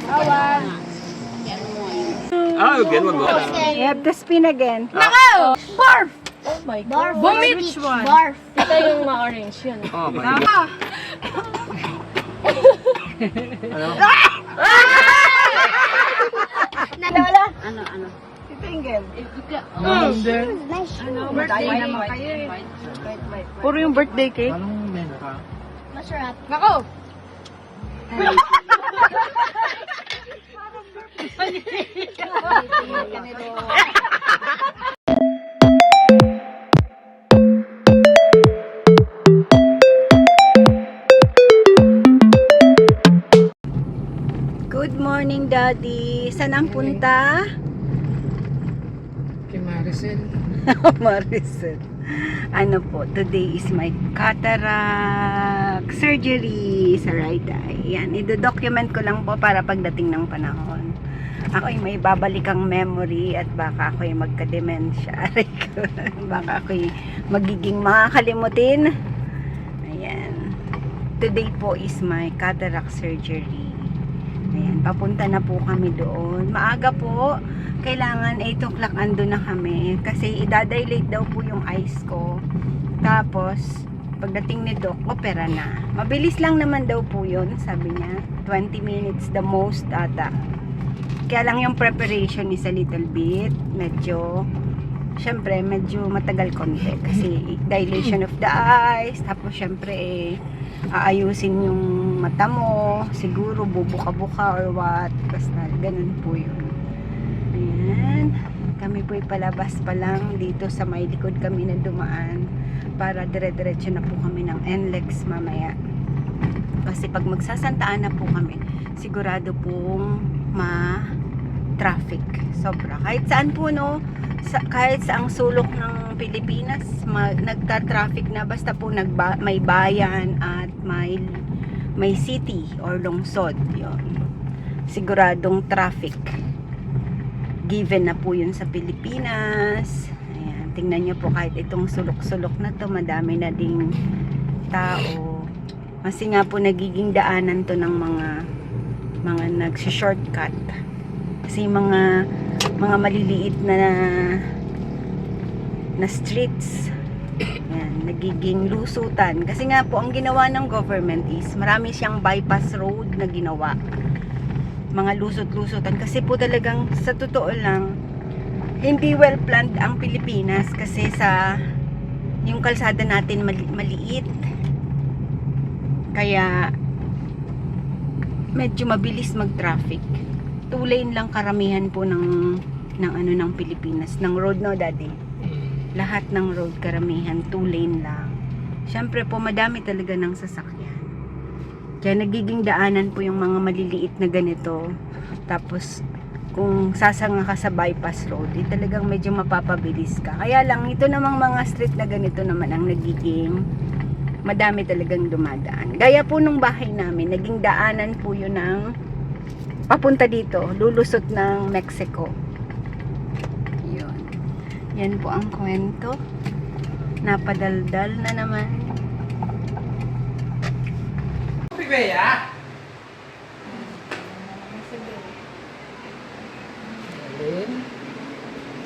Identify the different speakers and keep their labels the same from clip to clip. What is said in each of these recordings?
Speaker 1: Awan.
Speaker 2: Ah, again, one more.
Speaker 3: You have to spin again.
Speaker 1: Nako! Barf! Oh my God.
Speaker 4: Barf.
Speaker 1: Which one?
Speaker 4: Barf.
Speaker 1: Ito yung ma-orange yun.
Speaker 2: Oh my God. Ano?
Speaker 4: Wala.
Speaker 1: Ano?
Speaker 3: Tingle.
Speaker 1: Birthday naman kayo eh.
Speaker 3: Puro yung birthday cake.
Speaker 2: Anong menu ka?
Speaker 4: Masarap.
Speaker 1: Nako!
Speaker 3: Good morning, Daddy. Saan ang punta?
Speaker 1: Kay Maricel.
Speaker 3: Maricel. Ano po, today is my cataract surgery sa right eye. Yan, i-document ko lang po para pagdating ng panahon. Ako ay may babalikang memory at baka ako ay magka-demensya. Baka ako ay magiging makakalimutin. Ayan. Today po is my cataract surgery. Ayan, papunta na po kami doon. Maaga po. Kailangan 8 o'clock ando na kami kasi idadilate daw po yung eyes ko. Tapos pagdating ni Doc, opera na. Mabilis lang naman daw po yun, sabi niya. 20 minutes the most ata. Kaya lang yung preparation is a little bit syempre medyo matagal konti kasi dilation of the eyes, tapos syempre aayusin yung mata mo, siguro bubuka-buka or what, basta ganun po yun. Ayan, kami po'y palabas pa lang dito sa may likod kami na dumaan para dire-diretso na po kami ng NLEX mamaya. Kasi pag magsasantaan na po kami, sigurado pong ma-traffic. Sobra. Kahit saan po, no? Kahit sa ang sulok ng Pilipinas, nagta-traffic na basta po may bayan at may city or lungsod. Yun. Siguradong traffic. Given na po yun sa Pilipinas. Ayan, tingnan nyo po kahit itong sulok-sulok na to, madami na ding tao. Kasi nga po nagiging daanan to ng mga nagsi-shortcut. Kasi mga maliliit na streets. Ayan, nagiging lusutan. Kasi nga po ang ginawa ng government is marami siyang bypass road na ginawa. Mga lusot-lusotan kasi po talagang sa totoo lang hindi well planned ang Pilipinas kasi sa yung kalsada natin maliit kaya medyo mabilis mag-traffic. 2 lane lang karamihan po ng Pilipinas, ng road, no Daddy? Lahat ng road karamihan 2 lane lang. Syempre po madami talaga ng sasakyan. Kaya nagiging daanan po yung mga maliliit na ganito. Tapos, kung sasanga ka sa bypass road, talagang medyo mapapabilis ka. Kaya lang, ito namang mga street na ganito naman ang nagiging madami talagang dumadaan. Gaya po nung bahay namin, naging daanan po yun ng papunta dito, lulusot ng Mexico. Yun. Yan po ang kwento. Napadaldal na naman.
Speaker 1: Pigaya?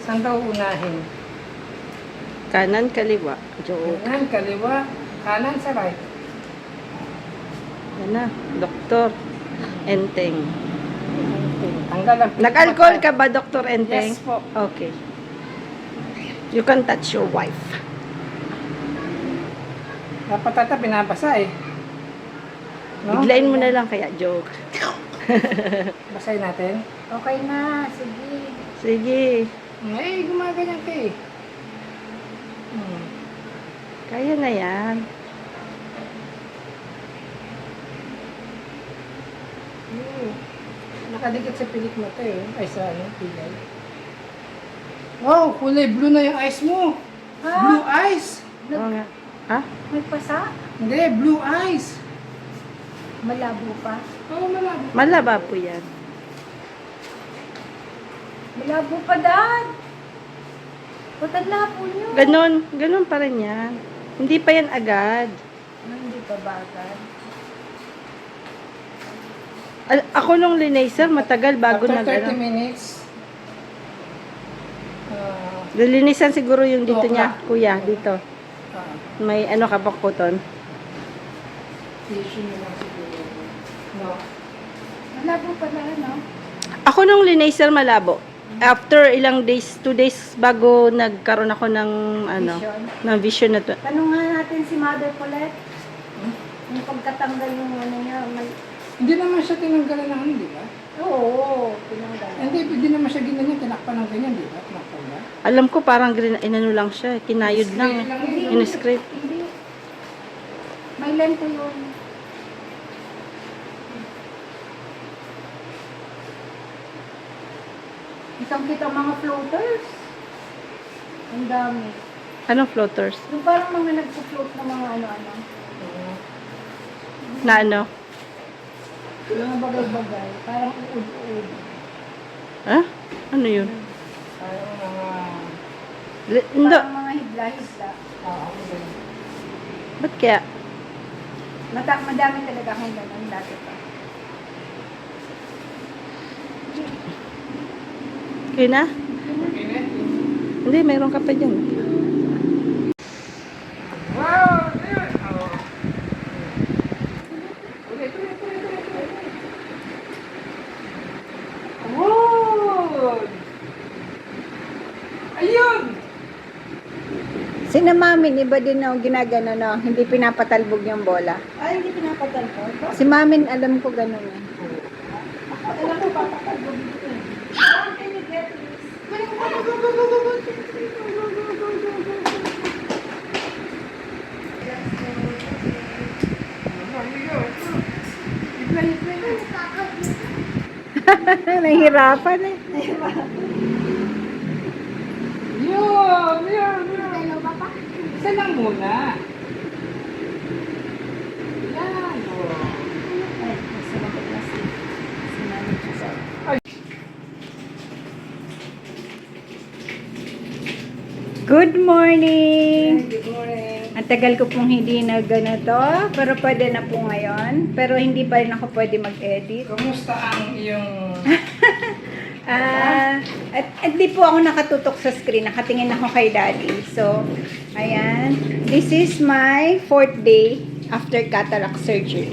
Speaker 1: Saan daw unahin?
Speaker 3: Kanan, kaliwa.
Speaker 1: Kanan, kaliwa. Kanan sa right.
Speaker 3: Yan na, Dr. Enteng.
Speaker 1: Tanggal ang
Speaker 3: Nag-alcohol ka ba, Dr. Enteng?
Speaker 1: Yes po.
Speaker 3: Okay. You can touch your wife.
Speaker 1: Dapat ata binabasa eh. No?
Speaker 3: Biglain mo na lang kaya, joke.
Speaker 1: Basahin natin.
Speaker 4: Okay na. Sige.
Speaker 3: Sige.
Speaker 1: Eh, gumaganyan ka eh.
Speaker 3: Kaya na yan.
Speaker 1: Nakadikit sa pilik mo to eh. Ay, sa pilay. Wow, kulay blue na yung eyes mo. Blue eyes.
Speaker 3: Oo nga. Ha?
Speaker 4: May pasa?
Speaker 1: Hindi, blue eyes.
Speaker 4: Malabo pa?
Speaker 1: Oo, malabo.
Speaker 3: Malaba po yan.
Speaker 4: Malabo pa, Dad. Ba't ang labo nyo?
Speaker 3: Ganon pa rin yan. Hindi pa yan agad.
Speaker 4: Hindi pa ba agad?
Speaker 3: Ako nung linaser, matagal bago
Speaker 1: After
Speaker 3: nag
Speaker 1: 30 minutes,
Speaker 3: linisan siguro yung dito
Speaker 1: Oo,
Speaker 3: niya, kuya, dito.
Speaker 1: ah,
Speaker 3: May ano ka pa kuton.
Speaker 1: tissue nyo lang siguro. No.
Speaker 4: Malabo pala, no?
Speaker 3: Ako nung linaser malabo. After ilang days, 2 days bago nagkaroon ako ng ano,
Speaker 4: Vision.
Speaker 3: ng vision na to.
Speaker 4: Tanong nga natin si Mother Paulette. Yung pagkatanggal yung ano niya,
Speaker 1: Hindi naman siya tinanggalan ng ano, di ba?
Speaker 4: Oo, tinanggal.
Speaker 1: Hindi naman siya ginanyan, tinakpan ng ganyan, di ba? Tinakpan niya.
Speaker 3: Alam ko parang inano lang siya, kinayod lang. In-script.
Speaker 4: Hindi. May lento yun. Kitang-kita mga floaters. Ang dami.
Speaker 3: Anong floaters?
Speaker 4: Yung parang mga nagpo-float na mga ano-ano.
Speaker 3: Na ano?
Speaker 4: Mga bagay-bagay. Parang uud-uud.
Speaker 3: Ha? Ano yun?
Speaker 1: Parang mga...
Speaker 3: Hindi.
Speaker 4: Parang mga hibla-hibla.
Speaker 1: ano ganyan.
Speaker 3: Ba't kaya?
Speaker 4: Madami talaga akong ganun dati pa.
Speaker 3: Okay na?
Speaker 1: Okay na?
Speaker 3: Hindi, mayroon ka pa dyan.
Speaker 1: Wow! Ayun! Oh. Ulit. Wow! Ayun!
Speaker 3: Sinamamin, iba din na ginagano no, hindi pinapatalbog yung bola.
Speaker 4: Ay, hindi pinapatalbog.
Speaker 3: Si mamin, alam ko ganun eh.
Speaker 4: Alam ko, papatalbog dito eh. Ah, can you get this?
Speaker 3: Nahihirapan eh.
Speaker 1: Yun! Isa lang muna. Yan! Oh.
Speaker 4: Ay, sumagot na si Mami Giselle.
Speaker 3: Good morning!
Speaker 1: Good morning.
Speaker 3: Ang tagal ko pong hindi na ganito, pero pwede na po ngayon. Pero hindi pa rin ako pwede mag-edit.
Speaker 1: Kumusta ang iyong...
Speaker 3: At di po ako nakatutok sa screen. Nakatingin ako kay Daddy. So, ayan. This is my 4th day after cataract surgery.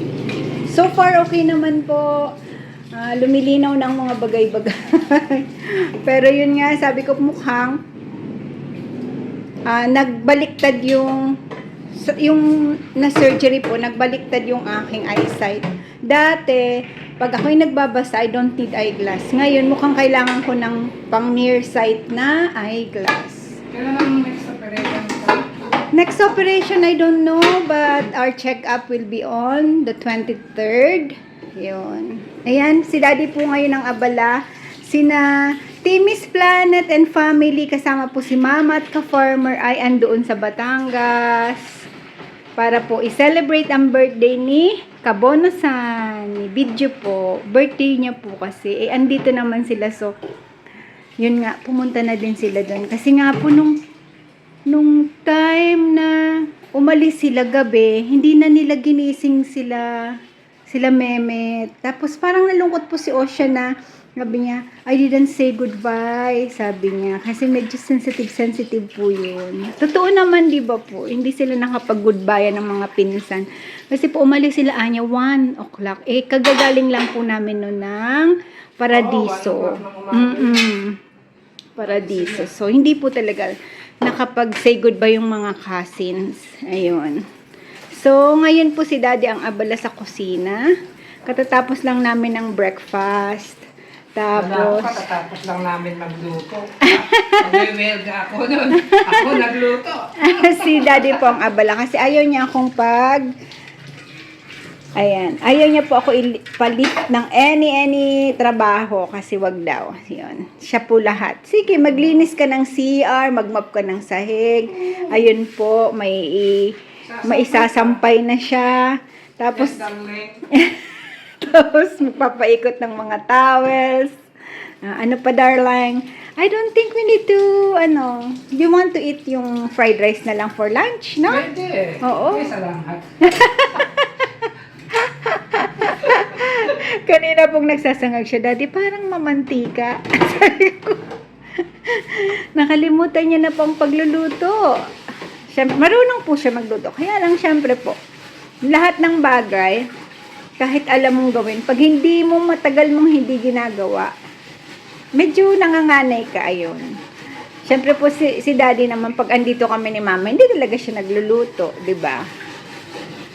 Speaker 3: So far, okay naman po. Lumilinaw ng mga bagay-bagay. Pero yun nga, sabi ko mukhang nagbaliktad yung na-surgery po, nagbaliktad yung aking eyesight. Dati, pag ako'y nagbabasa, I don't need eyeglass. Ngayon, mukhang kailangan ko ng pang nearsight na eyeglass.
Speaker 1: Kailan ang next operation ka?
Speaker 3: Next operation, I don't know, but our check-up will be on the 23rd. Yun. Ayan, si Daddy po ngayon ang abala. Sina Timmy's Planet and Family, kasama po si Mama at ka-farmer ay andoon sa Batangas para po i-celebrate ang birthday ni Kabono-san. Video po. Birthday niya po kasi. Andito naman sila. So, yun nga, pumunta na din sila doon. Kasi nga po, nung time na umalis sila gabi, hindi na nila ginising sila Meme. Tapos parang nalungkot po si Osha na sabi niya, I didn't say goodbye, sabi niya. Kasi medyo sensitive po yun. Totoo naman, di ba po? Hindi sila nakapag-goodbye ng mga pinsan. Kasi po umalis sila, Anya, 1 o'clock. Kagagaling lang po namin noon ng Paradiso. Paradiso. So, hindi po talaga nakapag-say goodbye yung mga cousins. Ayun. So, ngayon po si Daddy ang abala sa kusina. Katatapos lang namin ng breakfast. Tapos,
Speaker 1: Katatapos lang namin magluto. Nag-welga ako doon. Ako nagluto.
Speaker 3: si Daddy po ang abala kasi ayaw niya akong ayaw niya po ako ipalit ng any trabaho kasi wag daw. Yun. Siya po lahat. Sige, maglinis ka ng CR, magmap ka ng sahig. Ayun po, maisasampay na siya. Tapos,
Speaker 1: Yes, darling.
Speaker 3: tapos magpapaikot ng mga towels. Ano pa, darling? I don't think we need to, you want to eat yung fried rice na lang for lunch, no?
Speaker 1: Pwede.
Speaker 3: Oo.
Speaker 1: May salamat.
Speaker 3: Kanina pong nagsasangag siya, Daddy, parang mamantika. Sabi ko, nakalimutan niya na pong pagluluto. Siyempre, marunong po siya magluto. Kaya lang, syempre po, lahat ng bagay, kahit alam mong gawin, pag hindi mo matagal mong hindi ginagawa, medyo nanganganay ka ayon. Siyempre po si Daddy naman, pag andito kami ni Mama, hindi talaga siya nagluluto, di ba?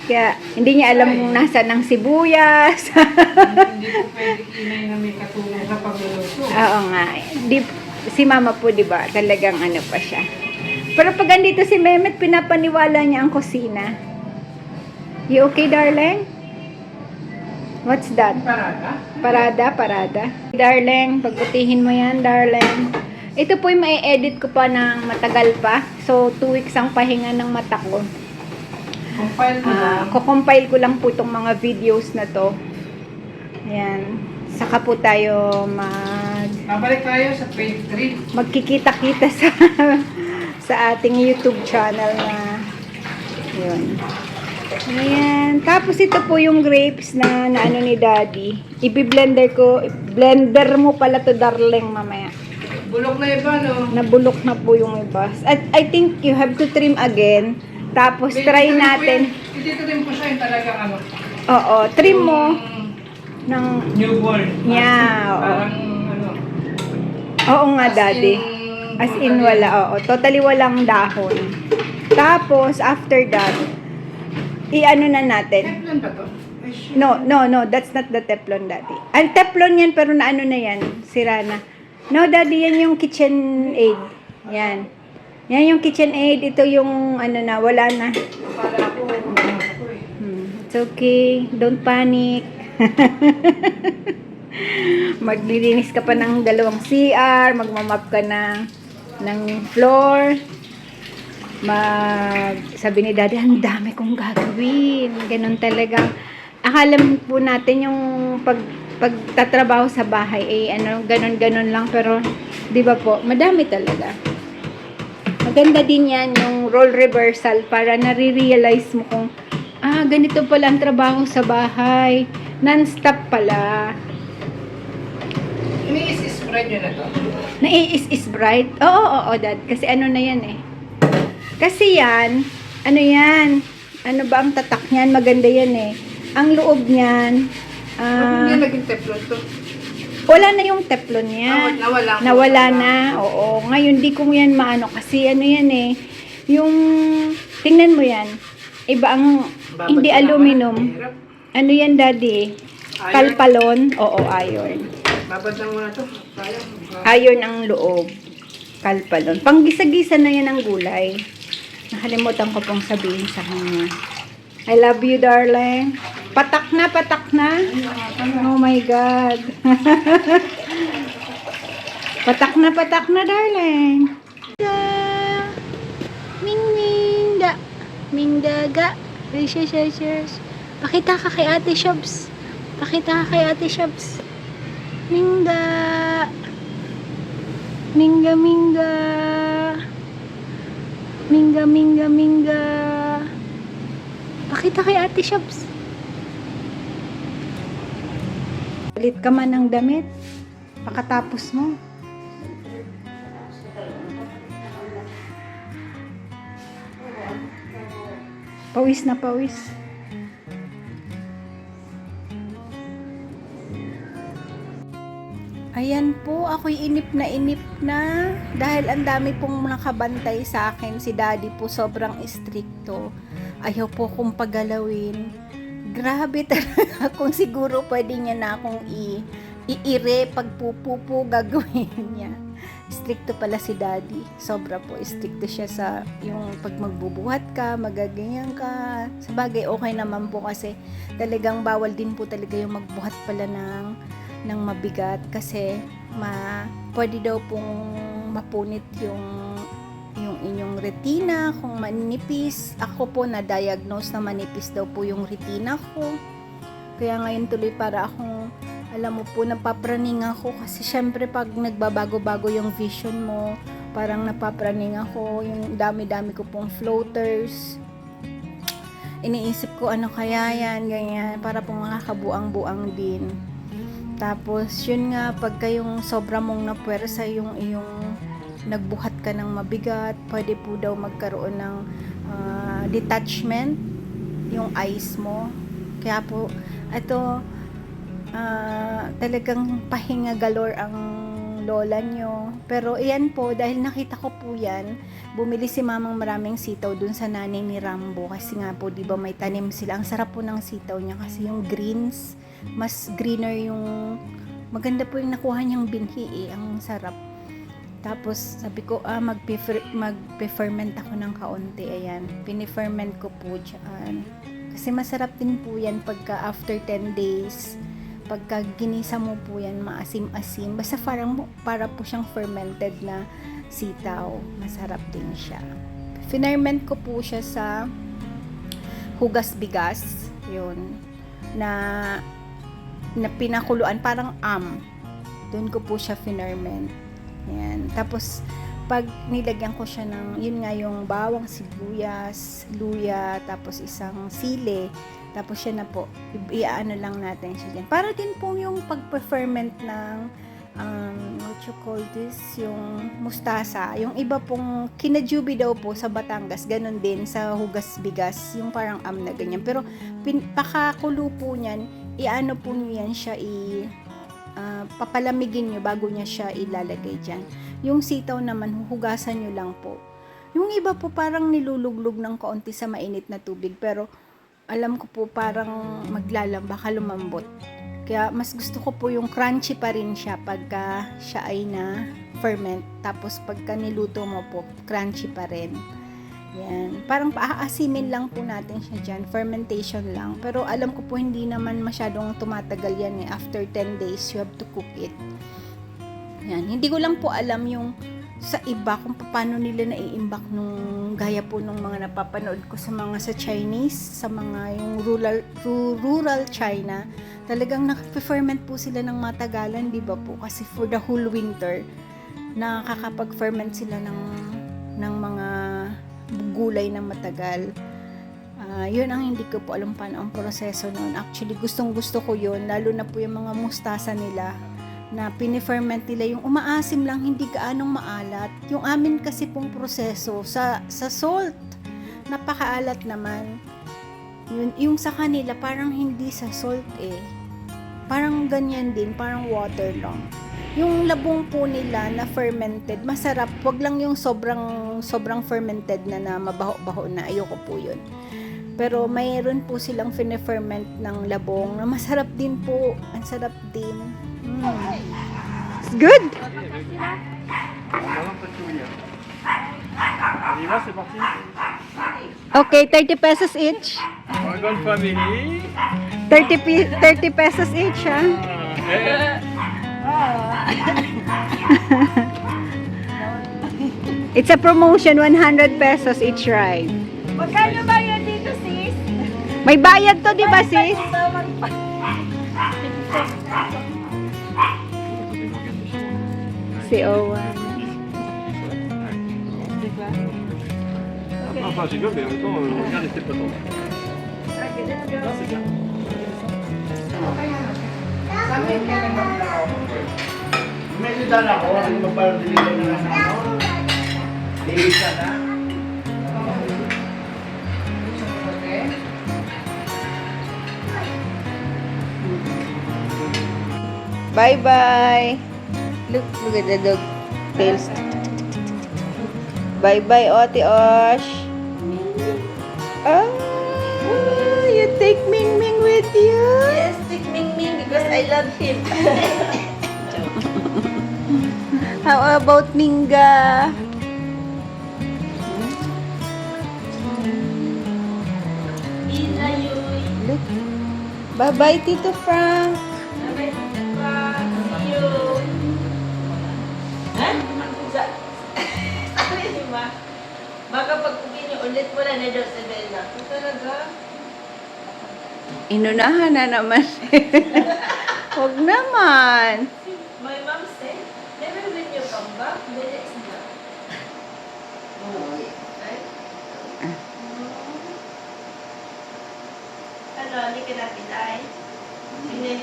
Speaker 3: Kaya hindi niya alam kung nasa ng sibuyas.
Speaker 1: Hindi po pwede inay na may katulong sa pagluluto.
Speaker 3: Oo nga. Si Mama po, di ba, talagang ano pa siya. Pero pag andito si Mehmet, pinapaniwala niya ang kusina. You okay, darling? What's that?
Speaker 1: Parada?
Speaker 3: Parada. Darling, pagputihin mo yan, darling. Ito po yung mai-edit ko pa ng matagal pa. So, 2 weeks ang pahinga ng mata ko.
Speaker 1: Compile mo lang.
Speaker 3: Kukompile ko lang po itong mga videos na to. Ayan. Saka po tayo
Speaker 1: Babalik tayo sa page 3.
Speaker 3: magkikita-kita sa ating YouTube channel na yun. Ayan. Tapos ito po yung grapes na ano ni Daddy. Ibi-blender ko. Blender mo pala to, darling, mamaya.
Speaker 1: Bulok na iba, no?
Speaker 3: Nabulok na po yung iba. At I think you have to trim again. Tapos
Speaker 1: Hindi,
Speaker 3: try
Speaker 1: dito rin po
Speaker 3: natin.
Speaker 1: yan. Dito rin po siya yung talagang ano.
Speaker 3: Oo, trim mo
Speaker 1: yung
Speaker 3: ng
Speaker 1: newborn.
Speaker 3: Yeah, oo.
Speaker 1: Parang ano.
Speaker 3: oo nga, Daddy. As in wala, oo. Totally walang dahon. Tapos after that, i-ano na natin.
Speaker 1: Teflon ba to? Ay, shit.
Speaker 3: No, that's not the Teflon, Daddy. Ang Teflon yan, pero na ano na yan, sira na. No, Daddy, yan yung KitchenAid. Yan. Yan yung KitchenAid. Ito yung, ano na, wala na.
Speaker 1: Para ako, ako eh.
Speaker 3: It's okay. Don't panic. Maglilinis ka pa ng 2 CR. Magmamap ka ng floor. Sabi ni Daddy, ang dami kong gagawin. Ganon talaga. Akala po natin yung pagtatrabaho sa bahay, ganon lang. Pero, di ba po, madami talaga. Maganda din yan, yung role reversal, para nare-realize mo kung, ganito pala ang trabaho sa bahay. Non-stop pala.
Speaker 1: Ini-spread nyo na to.
Speaker 3: Nai-is bright? Oo, Dad. Kasi ano na yan eh. Kasi yan, ano yan? Ano ba ang tatak niyan? Maganda yan eh. Ang loob niyan,
Speaker 1: Bakit hindi naging teflon to?
Speaker 3: wala na yung Teflon niya.
Speaker 1: Nawala.
Speaker 3: Nawala na. Oo. Ngayon, di ko yan maano. Kasi ano yan eh. Yung, tingnan mo yan. Iba ang,
Speaker 1: Babad
Speaker 3: hindi
Speaker 1: ko naman.
Speaker 3: aluminum.
Speaker 1: Hirap.
Speaker 3: Ano yan, Daddy?
Speaker 1: Iron.
Speaker 3: Kalpalon? Oo, iron.
Speaker 1: Babad lang muna to. Sayang.
Speaker 3: Iron ang loob. Kalpalon. Panggisa-gisa na yan ang gulay. Nakalimutan ko pong sabihin sa kanya. I love you, darling. Patak na, patak na. Oh my God. Patak na, darling. Ming, ming, da. Ming, daga. Cheers. Pakita ka kay Ate Shops. Mingga. Mingga. Pakita kay Ate Shops. Palit ka man ng damit. Pakatapos mo. Pawis na pawis. Ayan po, ako'y inip na dahil ang dami pong nakabantay sa akin. Si Daddy po sobrang istrikto. Ayaw po akong pagalawin. Grabe talaga kung siguro pwede niya na akong iire pagpupupo gagawin niya. Stricto pala si Daddy. Sobra po stricto siya sa yung pag magbubuhat ka, magaganyan ka. Sa bagay okay naman po kasi talagang bawal din po talaga yung magbuhat pala ng mabigat kasi pwede daw pong mapunit yung inyong retina kung manipis. Ako po na-diagnose na manipis daw po yung retina ko. Kaya ngayon tuloy para akong, alam mo po, napapraning ako kasi syempre pag nagbabago-bago yung vision mo, parang napapraning ako, yung dami-dami ko pong floaters. Iniisip ko ano kaya yan, ganyan, para pong makakabuang-buang din. Tapos, yun nga, pagka yung sobra mong napuwersa yung iyong nagbuhat ka ng mabigat, pwede po daw magkaroon ng detachment yung eyes mo. Kaya po, ito, talagang pahinga galore ang lola nyo. Pero iyan po, dahil nakita ko po yan, bumili si mamang maraming sitaw dun sa nanay ni Rambo. Kasi nga po, di ba may tanim sila. Ang sarap po ng sitaw niya kasi yung greens, mas greener yung, maganda po yung nakuha niyang binhi ang sarap. Tapos sabi ko, magpe-ferment ako ng kaunti. Ayan, piniferment ko po dyan. Kasi masarap din po yan pagka after 10 days. Pagka ginisa mo po yan, maasim-asim. Basta para po siyang fermented na sitaw. Masarap din siya. Finerment ko po siya sa hugas bigas. Yun. Na pinakuluan. Parang doon ko po siya finerment. Yan. Tapos, pag nilagyan ko siya ng, yun nga yung bawang, sibuyas, luya, tapos isang sili, tapos siya na po, iaano lang natin siya dyan. Para din po yung pag-ferment ng, what you call this, yung mustasa. Yung iba pong kinajubi daw po sa Batangas, ganun din sa hugas bigas, yung parang na ganyan. Pero, pakakulo po niyan, iaano po niyo yan siya papalamigin nyo bago niya siya ilalagay dyan. Yung sitaw naman, huhugasan nyo lang po. Yung iba po parang niluluglog ng kaunti sa mainit na tubig, pero alam ko po parang baka lumambot. Kaya mas gusto ko po yung crunchy pa rin siya pagka siya ay na ferment. Tapos pagka niluto mo po, crunchy pa rin. Yan. Parang paaasimin lang po natin siya dyan. Fermentation lang. Pero alam ko po hindi naman masyadong tumatagal yan After 10 days, you have to cook it. Yan. Hindi ko lang po alam yung sa iba kung paano nila naiimbak nung gaya po nung mga napapanood ko sa Chinese, sa mga yung rural China. Talagang nakapag-ferment po sila ng matagalan, di ba po? Kasi for the whole winter, nakakapag-ferment sila ng mga gulay na matagal. Yun ang hindi ko po alam paano ang proseso noon. Actually, gustong-gusto ko yun, lalo na po yung mga mustasa nila na piniferment nila, yung umaasim lang, hindi gaanong maalat. Yung amin kasi pong proseso sa salt, napakaalat naman. Yung sa kanila, parang hindi sa salt Parang ganyan din, parang water lang. Yung labong po nila na fermented, masarap. Wag lang yung sobrang fermented na mabaho-baho na. Ayoko po yun. Pero mayroon po silang fine-ferment ng labong na masarap din po. Ang sarap din. It's good.
Speaker 2: C'est parti.
Speaker 3: Okay, 30 pesos each.
Speaker 2: One family.
Speaker 3: 30 pesos each, ha? It's a promotion, 100 pesos each ride.
Speaker 4: Magkano ba yun dito, sis?
Speaker 3: May bayad to, di ba, sis? Si Owen.
Speaker 2: Enfin, j'ai bien, mais en même temps, regarde, c'était pas trop. Non, c'est bien.
Speaker 1: May sudan ako, hindi mo parang diligan na lang ako. Lisa na.
Speaker 3: Bye-bye. Look at the dog tails. Bye-bye, Ate Osh. You take Ming Ming with you?
Speaker 4: Yes, take Ming Ming because I love him.
Speaker 3: How about Minga?
Speaker 4: Inayoy.
Speaker 3: Look. Bye-bye, Tito Frank.
Speaker 4: See you. Ha? Ano yun, ma? Baka pag uwi niyo ulit mo na daw sa Bella. Ito talaga?
Speaker 3: Inunahan na naman. Huwag naman.
Speaker 4: My mom said, never when you come back, Bella is back. Right? Ano, hindi ka natin ay?
Speaker 3: Hindi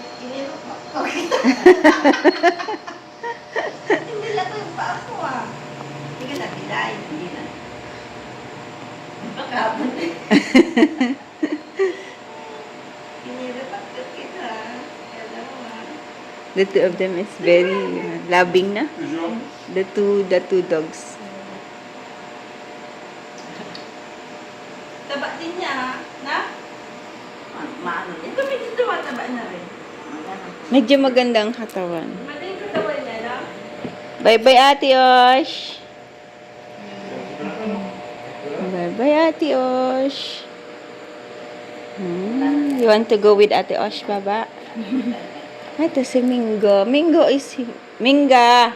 Speaker 3: lang ko yung pa ako ah. Hindi ka na pilay. Hindi na. Bakabon eh. Piniratakot kita. Hello ah.
Speaker 5: The two of them is very loving na. The two dogs.
Speaker 3: Taba din niya, na? Maano din. Kami dito mataba na rin.
Speaker 5: Medyo magandang katawan.
Speaker 3: Madaling katawan niya, no?
Speaker 5: Bye-bye, Ate Osh. Bye-bye, Ate Osh. You want to go with Ate Osh, Baba? Ito si Mingo. Mingo is... Minga!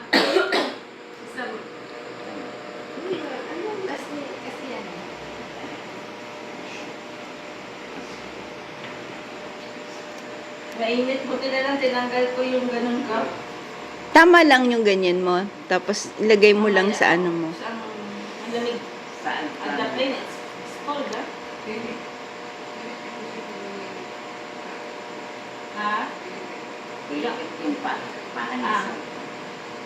Speaker 3: Mainit, buti na lang tinanggal ko yung ganun ka.
Speaker 5: Tama lang yung ganyan mo. Tapos, ilagay mo lang sa ano mo.
Speaker 3: Sa malamig. Saan? At the plane, it's cold, ha? Ha? Yung pa. Ah.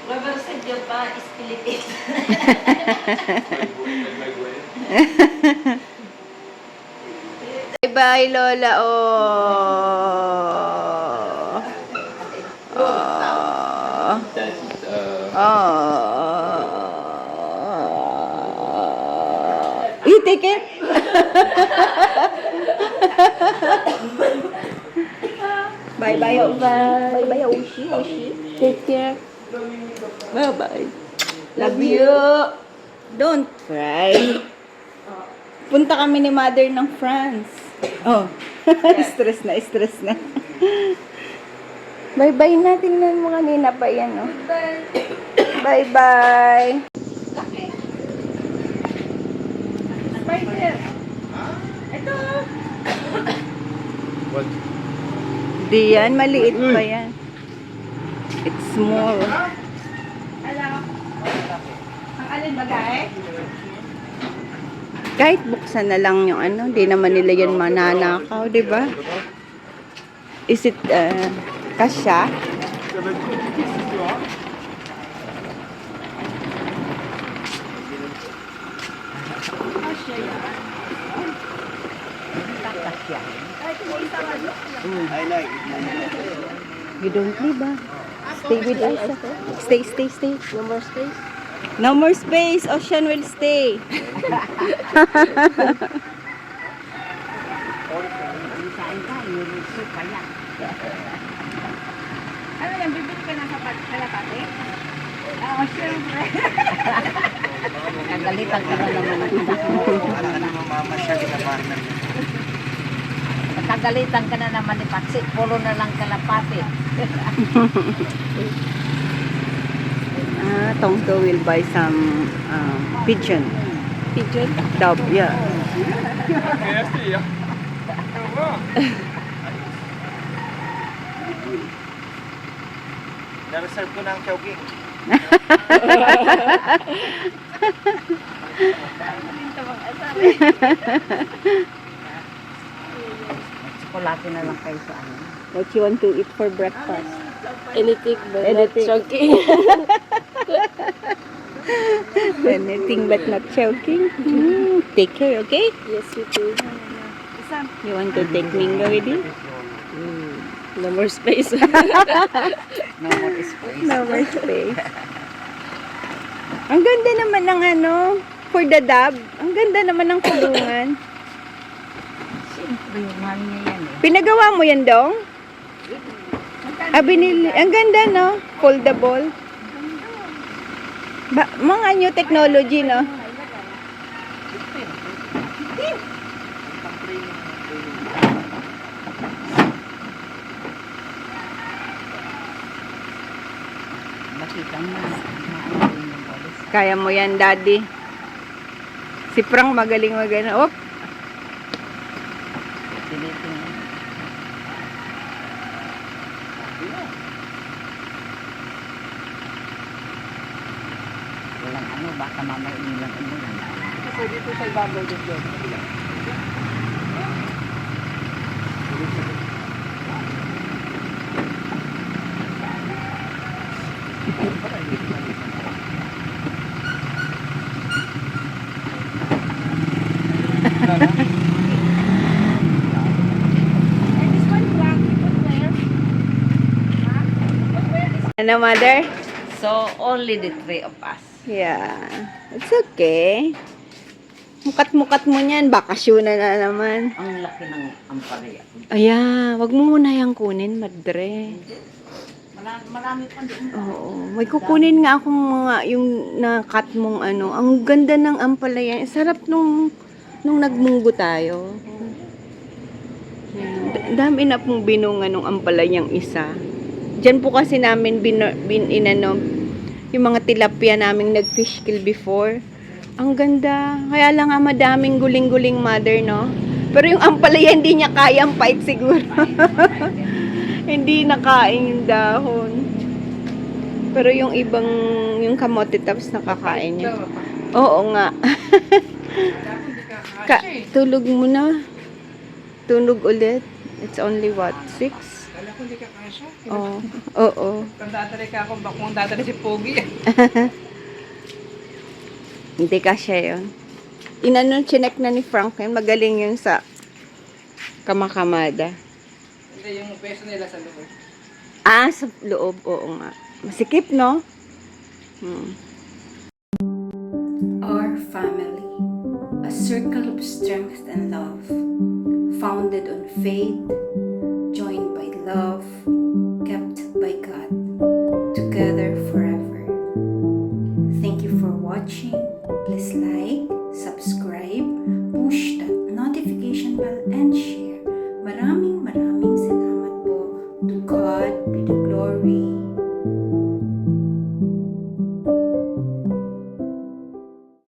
Speaker 3: Rubber said yung pa is Philippines.
Speaker 5: Bye-bye, Lola. Oh. You take it? Bye-bye, Bye-bye, Oshi. Take care. Bye-bye. Love you. Don't cry. Punta kami ni Mother ng France. Oh. Stress na. Bye-bye na. Tingnan mo kanina pa yan, oh. Bye-bye.
Speaker 3: Spider. Ito.
Speaker 2: What?
Speaker 5: Di yan. Maliit pa yan. It's small.
Speaker 3: Alam. Ang alin bagay?
Speaker 5: Kahit buksan na lang yung ano, di naman nila yan mananakaw, di ba? Is it, kasya? You don't leave, ah. Stay with us. Stay. No more space. No more space. Ocean will stay.
Speaker 3: Ano yan? Bibili ka ng kalapate? Oo, syempre.
Speaker 4: Kagalitan ka na naman ang anak mo. Kagalitan ka na naman ni Patsy. Puro na lang kalapati.
Speaker 5: Tongto will buy some pigeon. Pigeon? Dove, yeah.
Speaker 2: KFC, ja.
Speaker 6: Nareserve ko ng Chowking.
Speaker 4: Chocolate na lang kayo sa ano.
Speaker 5: What you want to eat for breakfast?
Speaker 1: Anything but
Speaker 5: Anything.
Speaker 1: not choking.
Speaker 5: Anything but not choking. Take care, okay?
Speaker 1: Yes, you too.
Speaker 5: You want to take Mingo with you?
Speaker 1: No more space.
Speaker 6: No more space.
Speaker 5: No more space. Ang ganda naman ng ano, for the dove. Ang ganda naman ng kulungan.
Speaker 4: Siyempre, mahal niya yan eh.
Speaker 5: Pinagawa mo yan, Dong? Binili. Ang ganda, no? Foldable. Mga new technology, no?
Speaker 4: Bakita mo.
Speaker 5: Kaya mo yan, Daddy. Si Frank magaling Oh,
Speaker 4: Silitin. Walang ano, baka mamaya ilang umulan.
Speaker 1: Pwede po sa ibabaw din doon.
Speaker 5: Ano, mother?
Speaker 6: So, only the three of us.
Speaker 5: Yeah. It's okay. Mukat-mukat mo niyan. Bakasyonan na naman.
Speaker 6: Ang laki ng ampalaya.
Speaker 5: Ayan. Wag mo muna yung kunin, madre.
Speaker 6: Marami pa din.
Speaker 5: Oo. May kukunin nga akong mga yung na-cut mong ano. Ang ganda ng ampalaya. Ang sarap nung nagmunggo tayo. Yan. Dami na pong binunga nung ampalayang isa. Diyan po kasi namin yung mga tilapia naming nag-fish kill before. Ang ganda. Kaya lang nga madaming guling-guling, mother, no? Pero yung ampalaya hindi niya kayang fight siguro. Hindi nakain yung dahon. Pero yung ibang, yung kamote tops nakakain niya. Oo nga. Tulog mo na. Tulog ulit. It's only what? 6?
Speaker 1: Kala ko hindi ka kasha.
Speaker 5: Oo. Oo.
Speaker 1: Dadali ka ako, baka mong dadali si Pogi.
Speaker 5: Hindi kasya yun. Chinek na ni Frank yun. Magaling yun sa kamakamada.
Speaker 1: Hindi, yung peso nila sa loob.
Speaker 5: Ah, sa loob. Oo nga. Masikip, no?
Speaker 7: Our family, a circle of strength and love, founded on faith, joined by love, kept by God, together forever. Thank you for watching. Please like, subscribe, push that notification bell and share. Maraming salamat po. To God be the glory.